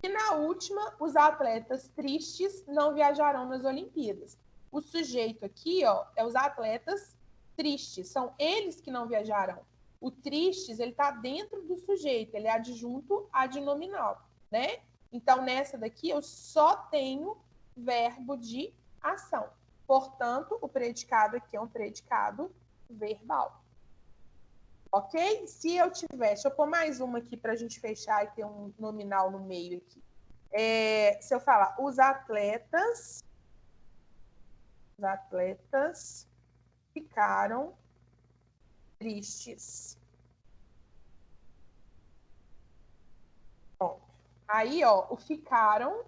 E na última, os atletas tristes não viajarão nas Olimpíadas. O sujeito aqui, ó, é os atletas tristes. São eles que não viajarão. O tristes, ele está dentro do sujeito, ele é adjunto adnominal, né? Então, nessa daqui, eu só tenho verbo de ação. Portanto, o predicado aqui é um predicado verbal. Ok? Se eu tiver, deixa eu pôr mais uma aqui para a gente fechar e ter um nominal no meio aqui. Se eu falar, os atletas ficaram tristes. Bom, aí, ó, o ficaram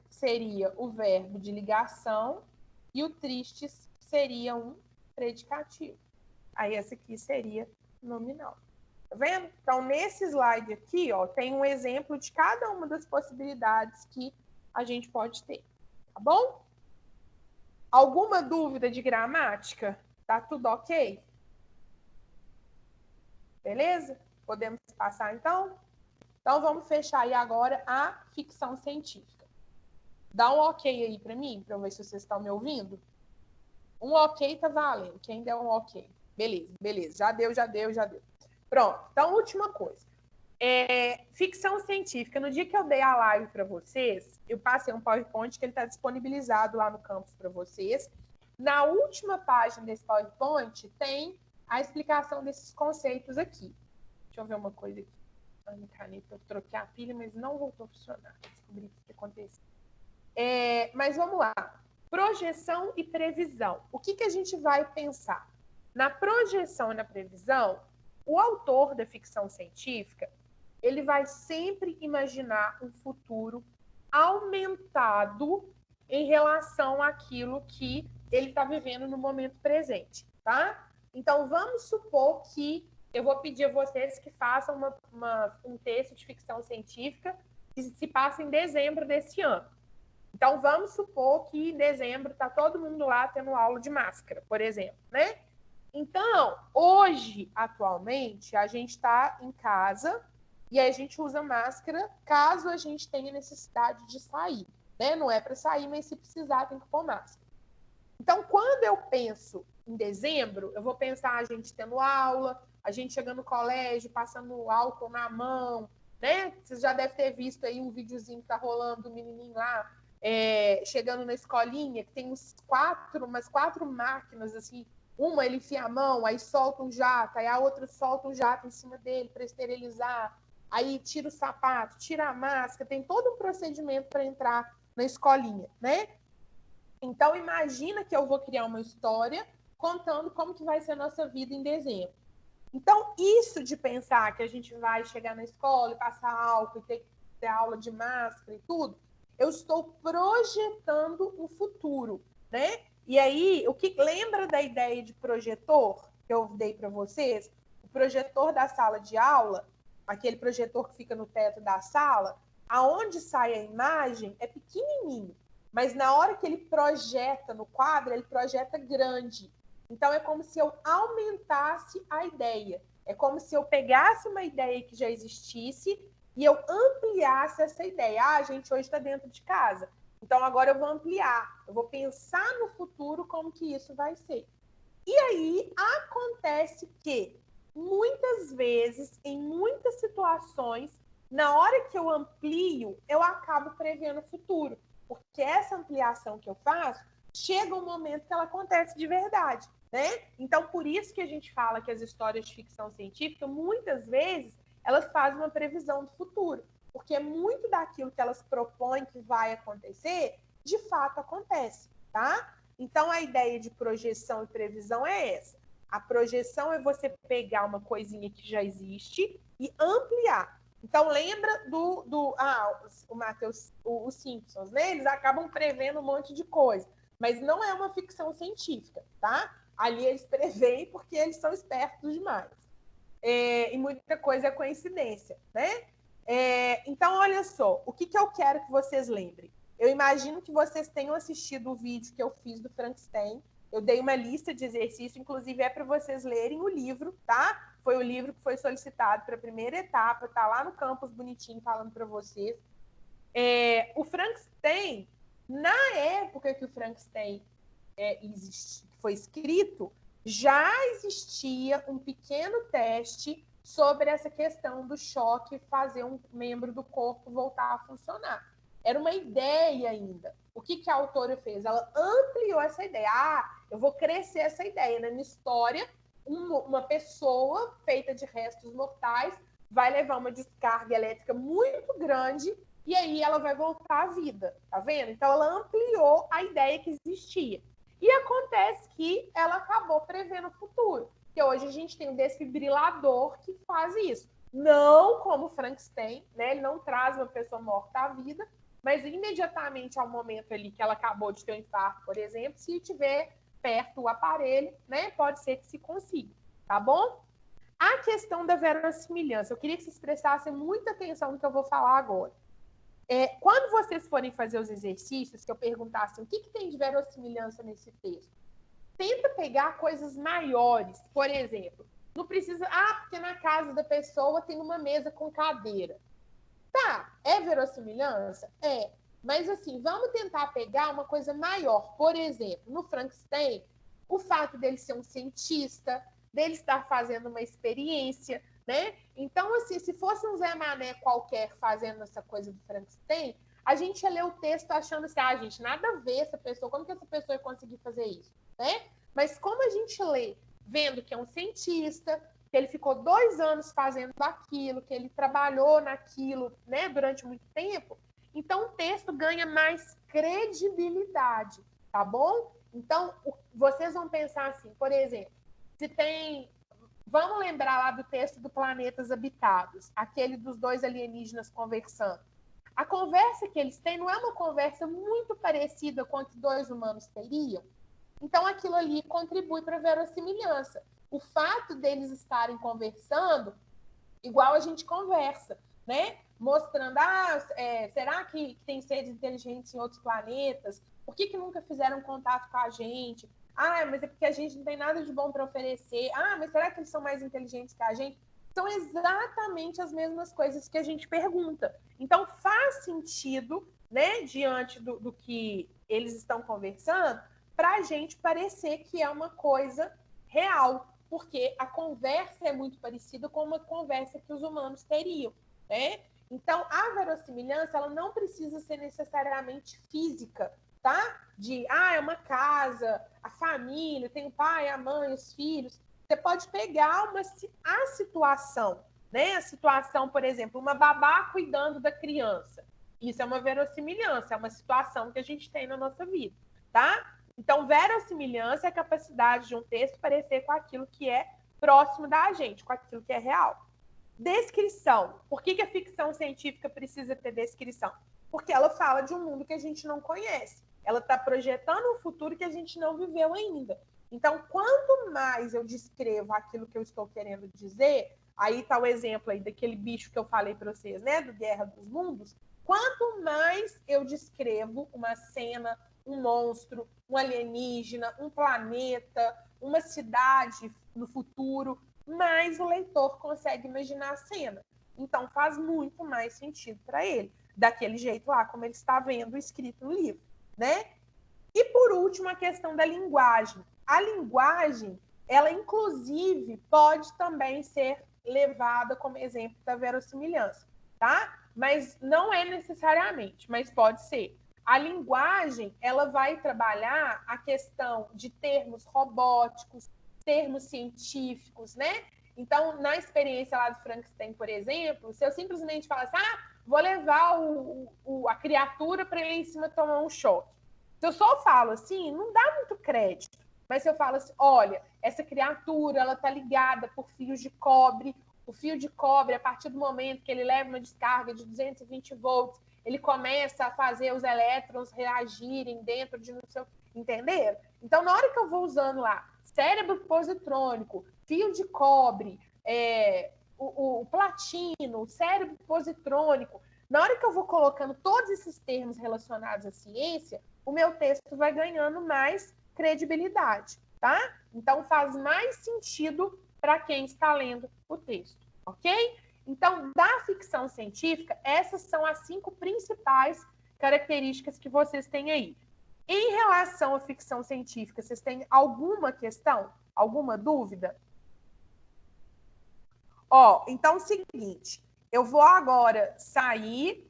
seria o verbo de ligação e o tristes seria um predicativo. Aí, essa aqui seria nominal. Tá vendo? Então, nesse slide aqui, ó, tem um exemplo de cada uma das possibilidades que a gente pode ter. Tá bom? Alguma dúvida de gramática? Tá tudo ok? Beleza? Podemos passar, então? Então, vamos fechar aí agora a ficção científica. Dá um ok aí para mim, para eu ver se vocês estão me ouvindo. Um ok tá valendo. Quem der um ok. Beleza, beleza. Já deu. Pronto. Então, última coisa. Ficção científica. No dia que eu dei a live para vocês, eu passei um PowerPoint que ele está disponibilizado lá no campus para vocês. Na última página desse PowerPoint tem a explicação desses conceitos aqui. Deixa eu ver uma coisa aqui. A minha caneta, eu troquei a pilha, mas não voltou a funcionar. Descobri o que aconteceu. Mas vamos lá. Projeção e previsão. O que a gente vai pensar? Na projeção e na previsão, o autor da ficção científica, ele vai sempre imaginar um futuro aumentado em relação àquilo que ele está vivendo no momento presente, tá? Então, vamos supor que eu vou pedir a vocês que façam um texto de ficção científica que se passa em dezembro desse ano. Então, vamos supor que em dezembro está todo mundo lá tendo aula de máscara, por exemplo, né? Então, hoje, atualmente, a gente está em casa e a gente usa máscara caso a gente tenha necessidade de sair, né? Não é para sair, mas se precisar, tem que pôr máscara. Então, quando eu penso em dezembro, eu vou pensar a gente tendo aula, a gente chegando no colégio, passando álcool na mão, né? Vocês já devem ter visto aí um videozinho que tá rolando do menininho lá, chegando na escolinha, que tem umas quatro máquinas, assim, uma ele enfia a mão, aí solta um jato, aí a outra solta um jato em cima dele para esterilizar, aí tira o sapato, tira a máscara, tem todo um procedimento para entrar na escolinha, né? Então, imagina que eu vou criar uma história contando como que vai ser a nossa vida em dezembro. Então, isso de pensar que a gente vai chegar na escola e passar álcool e ter que ter aula de máscara e tudo, eu estou projetando o futuro, né? E aí, o que lembra da ideia de projetor que eu dei para vocês? O projetor da sala de aula, aquele projetor que fica no teto da sala, aonde sai a imagem é pequenininho, mas na hora que ele projeta no quadro, ele projeta grande. Então, é como se eu aumentasse a ideia. É como se eu pegasse uma ideia que já existisse e eu ampliasse essa ideia. Ah, a gente hoje está dentro de casa. Então, agora eu vou ampliar. Eu vou pensar no futuro como que isso vai ser. E aí, acontece que, muitas vezes, em muitas situações, na hora que eu amplio, eu acabo prevendo o futuro. Porque essa ampliação que eu faço, chega um momento que ela acontece de verdade, né? Então, por isso que a gente fala que as histórias de ficção científica, muitas vezes, elas fazem uma previsão do futuro. Porque muito daquilo que elas propõem que vai acontecer, de fato acontece, tá? Então, a ideia de projeção e previsão é essa. A projeção é você pegar uma coisinha que já existe e ampliar. Então, lembra o Matheus, os Simpsons, né? Eles acabam prevendo um monte de coisa, mas não é uma ficção científica, tá? Ali eles preveem porque eles são espertos demais. E muita coisa é coincidência, né? Então, olha só, o que eu quero que vocês lembrem? Eu imagino que vocês tenham assistido o vídeo que eu fiz do Frankenstein. Eu dei uma lista de exercícios, inclusive é para vocês lerem o livro, tá? Foi o livro que foi solicitado para a primeira etapa, tá lá no campus bonitinho falando para vocês. O Frankenstein, na época que o Frankenstein foi escrito, já existia um pequeno teste sobre essa questão do choque fazer um membro do corpo voltar a funcionar. Era uma ideia ainda. O que a autora fez? Ela ampliou essa ideia. Eu vou crescer essa ideia. Na minha história, uma pessoa feita de restos mortais vai levar uma descarga elétrica muito grande e aí ela vai voltar à vida. Tá vendo? Então, ela ampliou a ideia que existia. E acontece que ela acabou prevendo o futuro. Que hoje a gente tem um desfibrilador que faz isso. Não como Frankenstein, né? Ele não traz uma pessoa morta à vida, mas imediatamente ao momento ali que ela acabou de ter um infarto, por exemplo, se tiver perto o aparelho, né, pode ser que se consiga, tá bom? A questão da verossimilhança, eu queria que vocês prestassem muita atenção no que eu vou falar agora. Quando vocês forem fazer os exercícios, que eu perguntasse o que tem de verossimilhança nesse texto, tenta pegar coisas maiores, por exemplo, não precisa, porque na casa da pessoa tem uma mesa com cadeira. Tá, é verossimilhança? É. Mas, assim, vamos tentar pegar uma coisa maior. Por exemplo, no Frankenstein, o fato dele ser um cientista, dele estar fazendo uma experiência, né? Então, assim, se fosse um Zé Mané qualquer fazendo essa coisa do Frankenstein, a gente ia ler o texto achando assim, gente, nada a ver essa pessoa, como que essa pessoa ia conseguir fazer isso, né? Mas como a gente lê, vendo que é um cientista, que ele ficou 2 anos fazendo aquilo, que ele trabalhou naquilo, né, durante muito tempo, então o texto ganha mais credibilidade, tá bom? Então, vocês vão pensar assim, por exemplo, se tem... Vamos lembrar lá do texto do Planetas Habitados, aquele dos 2 alienígenas conversando. A conversa que eles têm não é uma conversa muito parecida com a que 2 humanos teriam? Então, aquilo ali contribui para a verossimilhança. O fato deles estarem conversando, igual a gente conversa, né? Mostrando, será que tem seres inteligentes em outros planetas? Por que nunca fizeram contato com a gente? Mas é porque a gente não tem nada de bom para oferecer. Mas será que eles são mais inteligentes que a gente? São exatamente as mesmas coisas que a gente pergunta. Então, faz sentido, né, diante do que eles estão conversando, para a gente parecer que é uma coisa real, porque a conversa é muito parecida com uma conversa que os humanos teriam, né? Então, a verossimilhança, ela não precisa ser necessariamente física, tá? É uma casa, a família, tem o pai, a mãe, os filhos. Você pode pegar a situação, né? A situação, por exemplo, uma babá cuidando da criança. Isso é uma verossimilhança, é uma situação que a gente tem na nossa vida. tá? Então, verossimilhança é a capacidade de um texto parecer com aquilo que é próximo da gente, com aquilo que é real. Descrição. Por que a ficção científica precisa ter descrição? Porque ela fala de um mundo que a gente não conhece. Ela está projetando um futuro que a gente não viveu ainda. Então, quanto mais eu descrevo aquilo que eu estou querendo dizer, aí está o exemplo aí daquele bicho que eu falei para vocês, né, do Guerra dos Mundos. Quanto mais eu descrevo uma cena, um monstro, um alienígena, um planeta, uma cidade no futuro, mais o leitor consegue imaginar a cena. Então, faz muito mais sentido para ele, daquele jeito lá, como ele está vendo escrito no livro, né? E, por último, a questão da linguagem. A linguagem, ela, inclusive, pode também ser levada como exemplo da verossimilhança, tá? Mas não é necessariamente, mas pode ser. A linguagem, ela vai trabalhar a questão de termos robóticos, termos científicos, né? Então, na experiência lá do Frankenstein, por exemplo, se eu simplesmente falar assim, vou levar a criatura para ele em cima tomar um choque. Se eu só falo assim, não dá muito crédito. Mas se eu falo assim, olha, essa criatura, ela tá ligada por fios de cobre. O fio de cobre, a partir do momento que ele leva uma descarga de 220 volts, ele começa a fazer os elétrons reagirem dentro de não sei o que, entenderam? Então, na hora que eu vou usando lá cérebro positrônico, fio de cobre, o platino, o cérebro positrônico, na hora que eu vou colocando todos esses termos relacionados à ciência, o meu texto vai ganhando mais credibilidade, tá? Então, faz mais sentido para quem está lendo o texto, ok? Então, da ficção científica, essas são as 5 principais características que vocês têm aí. Em relação à ficção científica, vocês têm alguma questão? Alguma dúvida? Então é o seguinte, eu vou agora sair.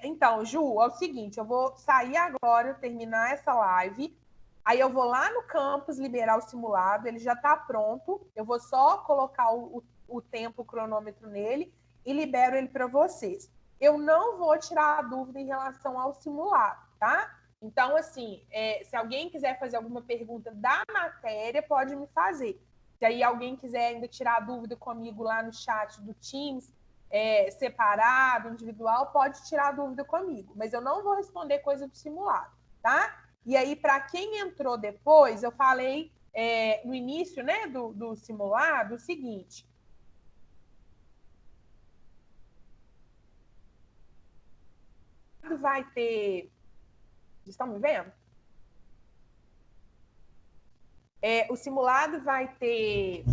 Então, Ju, é o seguinte, eu vou sair agora, terminar essa live. Aí eu vou lá no campus liberar o simulado, ele já está pronto. Eu vou só colocar o tempo, o cronômetro nele e libero ele para vocês. Eu não vou tirar a dúvida em relação ao simulado, tá? Então, assim, se alguém quiser fazer alguma pergunta da matéria, pode me fazer. Se aí alguém quiser ainda tirar dúvida comigo lá no chat do Teams, separado, individual, pode tirar dúvida comigo. Mas eu não vou responder coisa do simulado, tá? E aí, para quem entrou depois, eu falei no início, né, do simulado o seguinte. Vai ter... Estão me vendo? O simulado vai ter...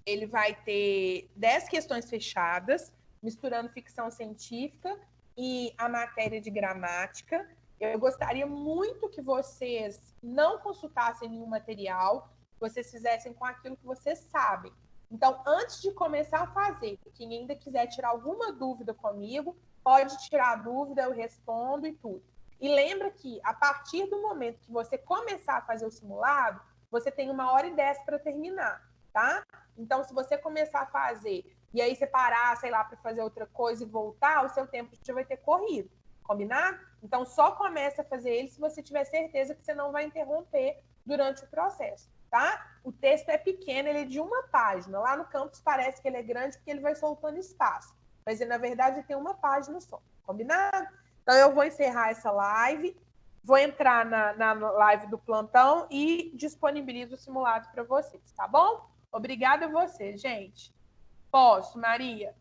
Ele vai ter 10 questões fechadas, misturando ficção científica e a matéria de gramática. Eu gostaria muito que vocês não consultassem nenhum material, que vocês fizessem com aquilo que vocês sabem. Então, antes de começar a fazer, quem ainda quiser tirar alguma dúvida comigo, pode tirar a dúvida, eu respondo e tudo. E lembra que, a partir do momento que você começar a fazer o simulado, você tem 1h10 para terminar, tá? Então, se você começar a fazer e aí você parar, sei lá, para fazer outra coisa e voltar, o seu tempo já vai ter corrido. Combinado? Então, só comece a fazer ele se você tiver certeza que você não vai interromper durante o processo, tá? O texto é pequeno, ele é de 1 página. Lá no campus parece que ele é grande porque ele vai soltando espaço. Mas, na verdade, ele tem 1 página só. Combinado? Então, eu vou encerrar essa live, vou entrar na live do plantão e disponibilizo o simulado para vocês, tá bom? Obrigada a você, gente. Posso, Maria?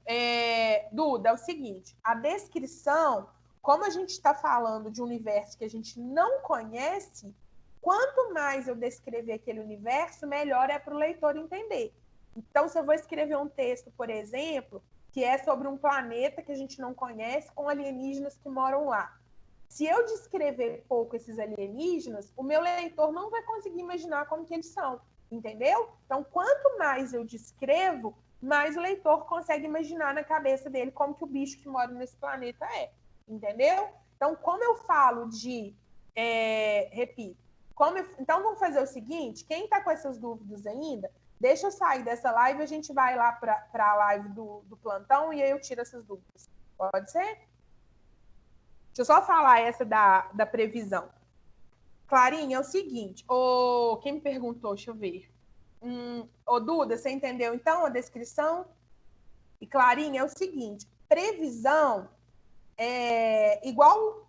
Duda, é o seguinte, a descrição, como a gente está falando de um universo que a gente não conhece, quanto mais eu descrever aquele universo, melhor é para o leitor entender. Então, se eu vou escrever um texto, por exemplo, que é sobre um planeta que a gente não conhece, com alienígenas que moram lá. Se eu descrever pouco esses alienígenas, o meu leitor não vai conseguir imaginar como que eles são, entendeu? Então, quanto mais eu descrevo, mais o leitor consegue imaginar na cabeça dele como que o bicho que mora nesse planeta é, entendeu? Então, como eu falo de... repito. Então, vamos fazer o seguinte, quem está com essas dúvidas ainda, deixa eu sair dessa live e a gente vai lá para a live do plantão e aí eu tiro essas dúvidas. Pode ser? Deixa eu só falar essa da previsão. Clarinha, é o seguinte, quem me perguntou, deixa eu ver. Duda, você entendeu então a descrição? E Clarinha, é o seguinte, previsão é igual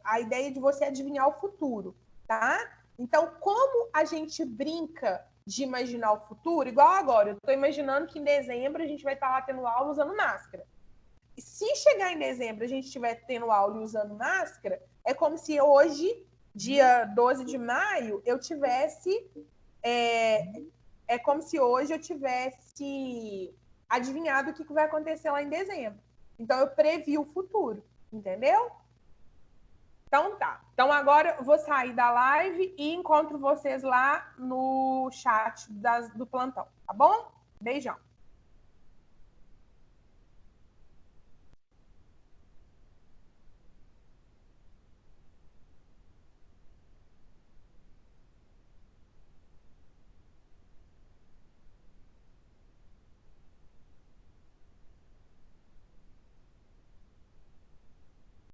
a ideia de você adivinhar o futuro, tá? Então, como a gente brinca de imaginar o futuro, igual agora, eu estou imaginando que em dezembro a gente vai estar lá tendo aula usando máscara. E se chegar em dezembro a gente estiver tendo aula e usando máscara, é como se hoje, dia 12 de maio, eu tivesse... É como se hoje eu tivesse adivinhado o que vai acontecer lá em dezembro. Então, eu previ o futuro, entendeu? Então, tá. Então, agora eu vou sair da live e encontro vocês lá no chat do plantão, tá bom? Beijão.